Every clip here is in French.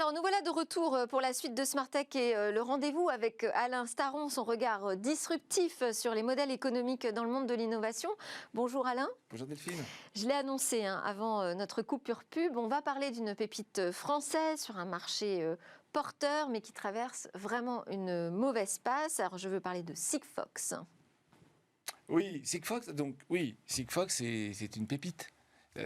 Alors, nous voilà de retour pour la suite de Smart Tech et le rendez-vous avec Alain Staron, son regard disruptif sur les modèles économiques dans le monde de l'innovation. Bonjour Alain. Bonjour Delphine. Je l'ai annoncé avant notre coupure pub. On va parler d'une pépite française sur un marché porteur, mais qui traverse vraiment une mauvaise passe. Alors, je veux parler de Sigfox. Oui, Sigfox, c'est une pépite.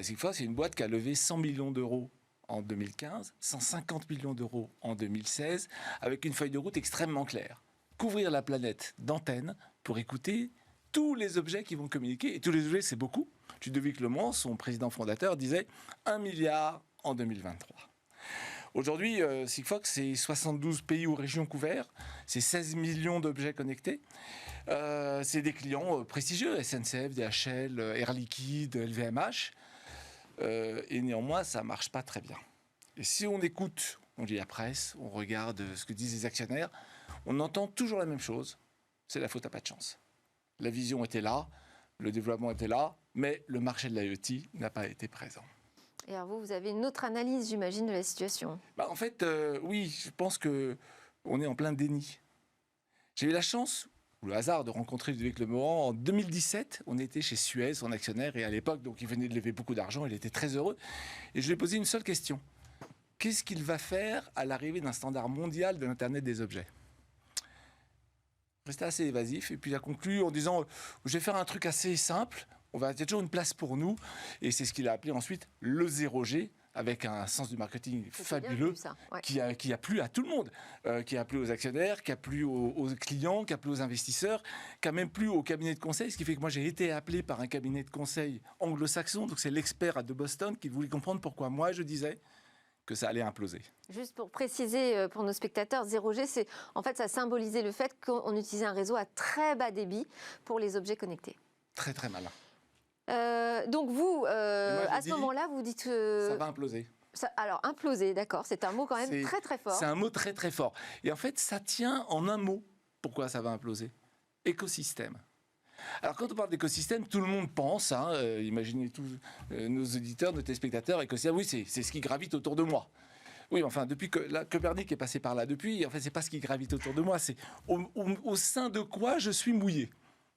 Sigfox, c'est une boîte qui a levé 100 millions d'euros en 2015, 150 millions d'euros en 2016, avec une feuille de route extrêmement claire. Couvrir la planète d'antennes pour écouter tous les objets qui vont communiquer. Et tous les objets, c'est beaucoup. Ludovic Lemont, son président fondateur, disait 1 milliard en 2023. Aujourd'hui, Sigfox, c'est 72 pays ou régions couverts, c'est 16 millions d'objets connectés. C'est des clients prestigieux, SNCF, DHL, Air Liquide, LVMH. Et néanmoins, ça ne marche pas très bien. Et si on écoute, on lit la presse, on regarde ce que disent les actionnaires, on entend toujours la même chose, c'est la faute à pas de chance. La vision était là, le développement était là, mais le marché de l'IoT n'a pas été présent. Et alors vous avez une autre analyse, j'imagine, de la situation. En fait, oui, je pense qu'on est en plein déni. J'ai eu la chance, ou le hasard, de rencontrer Ludovic Lemont en 2017. On était chez Suez, son actionnaire, et à l'époque, donc, il venait de lever beaucoup d'argent, il était très heureux. Et je lui ai posé une seule question. Qu'est-ce qu'il va faire à l'arrivée d'un standard mondial de l'Internet des objets ? Restait assez évasif, et puis il a conclu en disant « Je vais faire un truc assez simple, il y a toujours une place pour nous », et c'est ce qu'il a appelé ensuite le 0G, avec un sens du marketing fabuleux, ouais. qui a plu à tout le monde, qui a plu aux actionnaires, qui a plu aux clients, qui a plu aux investisseurs, qui a même plu au cabinet de conseil, ce qui fait que moi j'ai été appelé par un cabinet de conseil anglo-saxon, donc c'est l'expert de Boston qui voulait comprendre pourquoi moi je disais que ça allait imploser. Juste pour préciser pour nos spectateurs, 0G, en fait, ça symbolisait le fait qu'on utilisait un réseau à très bas débit pour les objets connectés. Très très malin. Donc vous, à ce moment-là, vous dites... ça va imploser. Alors, imploser, d'accord, c'est un mot quand même très très fort. C'est un mot très très fort. Et en fait, ça tient en un mot. Pourquoi ça va imploser ? Écosystème. Alors, quand on parle d'écosystème, tout le monde pense, imaginez tous nos auditeurs, nos téléspectateurs, écosystème, oui, c'est ce qui gravite autour de moi. Oui, enfin, depuis que Copernic est passé par là, en fait, c'est pas ce qui gravite autour de moi, c'est au sein de quoi je suis mouillé,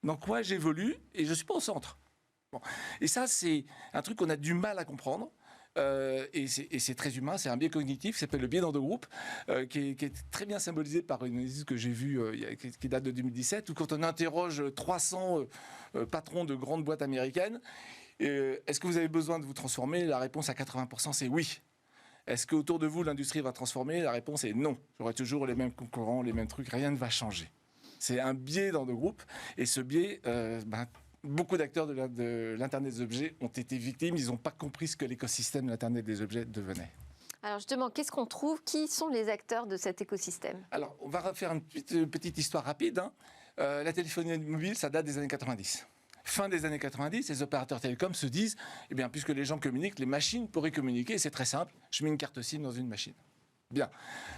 dans quoi j'évolue, et je suis pas au centre. Bon. Et ça, c'est un truc qu'on a du mal à comprendre. Et c'est très humain, c'est un biais cognitif qui s'appelle le biais d'Andogroup, qui est très bien symbolisé par une analyse que j'ai vue qui date de 2017, où quand on interroge 300 patrons de grandes boîtes américaines, est-ce que vous avez besoin de vous transformer ? La réponse à 80%, c'est oui. Est-ce qu'autour de vous, l'industrie va transformer ? La réponse est non. J'aurai toujours les mêmes concurrents, les mêmes trucs, rien ne va changer. C'est un biais d'Andogroup, et ce biais... beaucoup d'acteurs de l'Internet des objets ont été victimes. Ils n'ont pas compris ce que l'écosystème de l'Internet des objets devenait. Alors justement, qu'est-ce qu'on trouve ? Qui sont les acteurs de cet écosystème ? Alors, on va refaire une petite histoire rapide. La téléphonie mobile, ça date des années 90. Fin des années 90, les opérateurs télécoms se disent, eh bien, puisque les gens communiquent, les machines pourraient communiquer. C'est très simple, je mets une carte SIM dans une machine. Bien.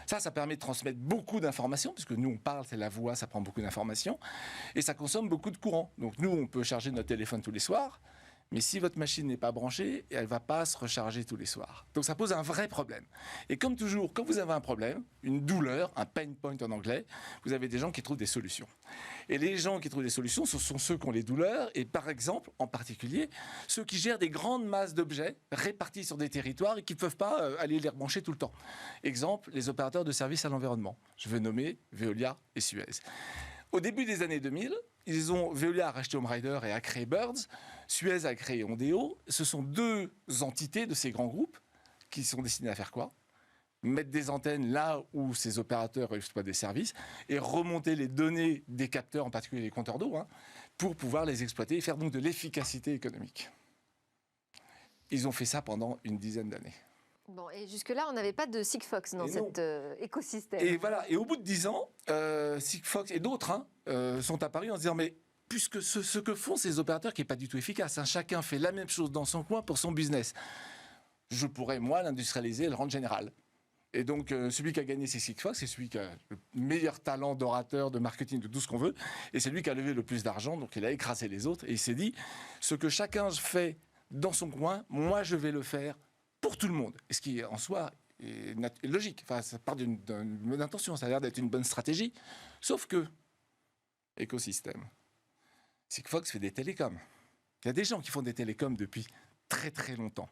Ça permet de transmettre beaucoup d'informations, puisque nous, on parle, c'est la voix, ça prend beaucoup d'informations, et ça consomme beaucoup de courant. Donc nous, on peut charger notre téléphone tous les soirs, mais si votre machine n'est pas branchée, elle ne va pas se recharger tous les soirs. Donc ça pose un vrai problème. Et comme toujours, quand vous avez un problème, une douleur, un pain point en anglais, vous avez des gens qui trouvent des solutions. Et les gens qui trouvent des solutions, ce sont ceux qui ont les douleurs, et par exemple, en particulier, ceux qui gèrent des grandes masses d'objets répartis sur des territoires et qui ne peuvent pas aller les rebrancher tout le temps. Exemple, les opérateurs de services à l'environnement. Je vais nommer Veolia et Suez. Au début des années 2000, Veolia a racheté Home Rider et a créé Birds. Suez a créé Ondeo. Ce sont deux entités de ces grands groupes qui sont destinés à faire quoi ? Mettre des antennes là où ces opérateurs exploitent des services et remonter les données des capteurs, en particulier les compteurs d'eau, pour pouvoir les exploiter et faire donc de l'efficacité économique. Ils ont fait ça pendant une dizaine d'années. Bon, et jusque-là, on n'avait pas de Sigfox dans cet écosystème. Et voilà. Et au bout de 10 ans, Sigfox et d'autres sont apparus en se disant mais puisque ce que font ces opérateurs qui n'est pas du tout efficace, chacun fait la même chose dans son coin pour son business, je pourrais moi l'industrialiser et le rendre général. Et donc celui qui a gagné c'est Sigfox, c'est celui qui a le meilleur talent d'orateur, de marketing, de tout ce qu'on veut, et c'est lui qui a levé le plus d'argent, donc il a écrasé les autres et il s'est dit ce que chacun fait dans son coin, moi je vais le faire pour tout le monde. Et ce qui en soi est logique. Enfin, ça part d'une bonne intention, ça a l'air d'être une bonne stratégie. Sauf que, écosystème, Sigfox fait des télécoms. Il y a des gens qui font des télécoms depuis très très longtemps.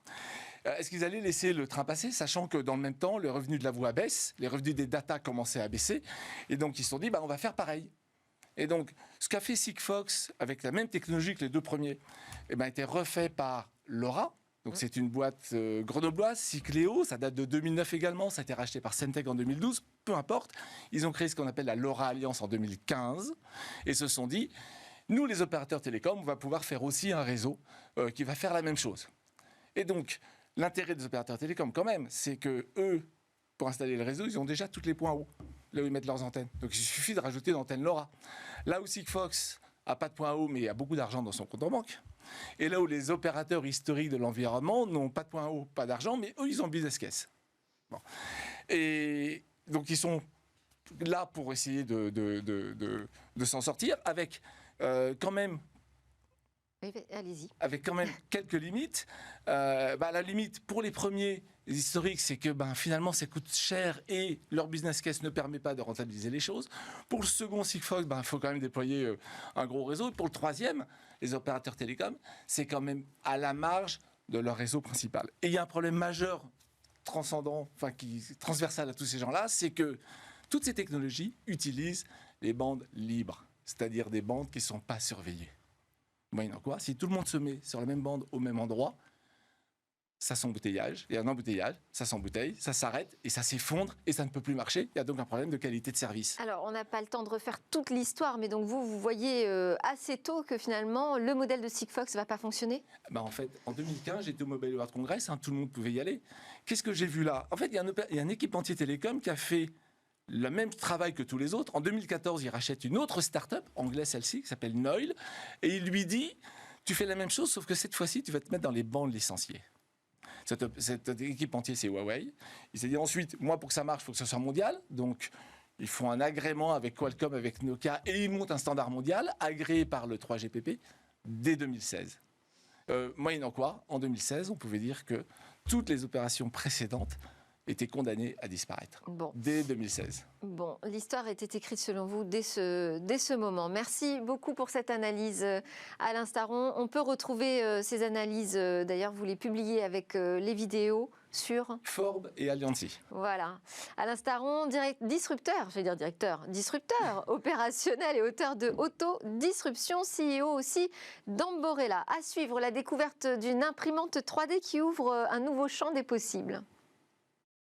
Est-ce qu'ils allaient laisser le train passer, sachant que dans le même temps, le revenu de la voix baisse, les revenus des data commençaient à baisser, et donc ils se sont dit, on va faire pareil. Et donc, ce qu'a fait Sigfox avec la même technologie que les deux premiers, a été refait par LoRa. Donc c'est une boîte grenobloise, Cycléo, ça date de 2009 également, ça a été racheté par Semtech en 2012, peu importe. Ils ont créé ce qu'on appelle la LoRa Alliance en 2015 et se sont dit, nous les opérateurs télécoms, on va pouvoir faire aussi un réseau qui va faire la même chose. Et donc, l'intérêt des opérateurs télécoms quand même, c'est que eux, pour installer le réseau, ils ont déjà tous les points hauts, là où ils mettent leurs antennes. Donc il suffit de rajouter une antenne LoRa. Là où Sigfox n'a pas de point haut, mais il y a beaucoup d'argent dans son compte en banque. Et là où les opérateurs historiques de l'environnement n'ont pas de point haut, pas d'argent, mais eux, ils ont business case. Bon. Et donc, ils sont là pour essayer de s'en sortir avec quand même... Allez-y. Avec quand même quelques limites. La limite, pour les premiers historiques, c'est que finalement, ça coûte cher et leur business case ne permet pas de rentabiliser les choses. Pour le second Sigfox, il faut quand même déployer un gros réseau. Et pour le troisième, les opérateurs télécoms, c'est quand même à la marge de leur réseau principal. Et il y a un problème majeur, transversal à tous ces gens-là, c'est que toutes ces technologies utilisent les bandes libres, c'est-à-dire des bandes qui ne sont pas surveillées. Moyennant quoi, si tout le monde se met sur la même bande au même endroit, ça s'embouteillage, il y a un embouteillage, ça s'embouteille, ça s'arrête et ça s'effondre et ça ne peut plus marcher. Il y a donc un problème de qualité de service. Alors, on n'a pas le temps de refaire toute l'histoire, mais donc vous voyez assez tôt que finalement, le modèle de Sigfox ne va pas fonctionner ? En fait, en 2015, j'étais au Mobile World Congress, tout le monde pouvait y aller. Qu'est-ce que j'ai vu là ? En fait, il y a un équipementier télécom qui a fait le même travail que tous les autres. En 2014, il rachète une autre start-up, anglaise celle-ci, qui s'appelle Noil, et il lui dit, tu fais la même chose, sauf que cette fois-ci, tu vas te mettre dans les bandes licenciées. Cet équipementier, c'est Huawei. Il s'est dit ensuite, moi, pour que ça marche, il faut que ce soit mondial. Donc, ils font un agrément avec Qualcomm, avec Nokia, et ils montent un standard mondial, agréé par le 3GPP, dès 2016. Moyennant quoi, en 2016, on pouvait dire que toutes les opérations précédentes étaient condamnées à disparaître, dès 2016. Bon, l'histoire était écrite selon vous dès ce moment. Merci beaucoup pour cette analyse, Alain Staron. On peut retrouver ces analyses, d'ailleurs vous les publiez avec les vidéos sur... Forbes et Alliancy. Voilà. Alain Staron, disrupteur opérationnel et auteur de Auto-Disruption, CEO aussi d'Amborella. À suivre la découverte d'une imprimante 3D qui ouvre un nouveau champ des possibles.